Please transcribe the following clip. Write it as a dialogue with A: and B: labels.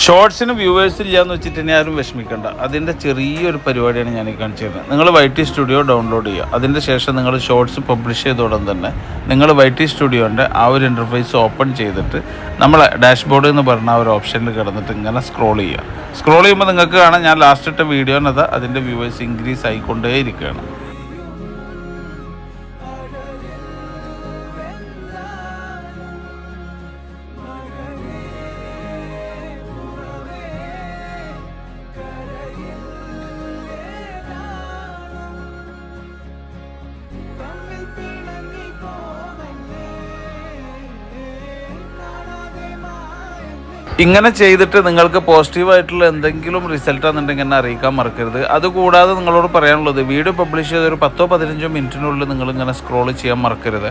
A: ഷോർട്സിന് viewers ഇല്ല എന്ന് വെച്ചിട്ട് ഇനി ആരും വിഷമിക്കേണ്ട. അതിൻ്റെ ചെറിയൊരു പരിപാടിയാണ് ഞാൻ ഈ കാണിച്ചത്. നിങ്ങൾ YT സ്റ്റുഡിയോ ഡൗൺലോഡ് ചെയ്യുക. അതിൻ്റെ ശേഷം നിങ്ങൾ ഷോർട്സ് പബ്ലിഷ് ചെയ്തോടൻ തന്നെ നിങ്ങൾ YT സ്റ്റുഡിയോൻ്റെ ആ ഒരു ഇൻ്റർഫേസ് ഓപ്പൺ ചെയ്തിട്ട് നമ്മളെ ഡാഷ്ബോർഡ് എന്ന് പറഞ്ഞ ആ ഒരു ഓപ്ഷനിൽ കിടന്നിട്ട് ഇങ്ങനെ സ്ക്രോൾ ചെയ്യുക. സ്ക്രോൾ ചെയ്യുമ്പോൾ നിങ്ങൾക്ക് കാണാം ഞാൻ ലാസ്റ്റ് ഇട്ട വീഡിയോനത് അതിൻ്റെ വ്യൂവേഴ്സ് ഇൻക്രീസ് ആയിക്കൊണ്ടേ ഇരിക്കുകയാണ്. ഇങ്ങനെ ചെയ്തിട്ട് നിങ്ങൾക്ക് പോസിറ്റീവായിട്ടുള്ള എന്തെങ്കിലും റിസൾട്ട് എന്നുണ്ടെങ്കിൽ എന്നെ അറിയിക്കാൻ മറക്കരുത്. അതുകൂടാതെ നിങ്ങളോട് പറയാനുള്ളത് വീഡിയോ പബ്ലിഷ് ചെയ്ത ഒരു 10-15 മിനിറ്റിനുള്ളിൽ നിങ്ങളിങ്ങനെ സ്ക്രോൾ ചെയ്യാൻ മറക്കരുത്.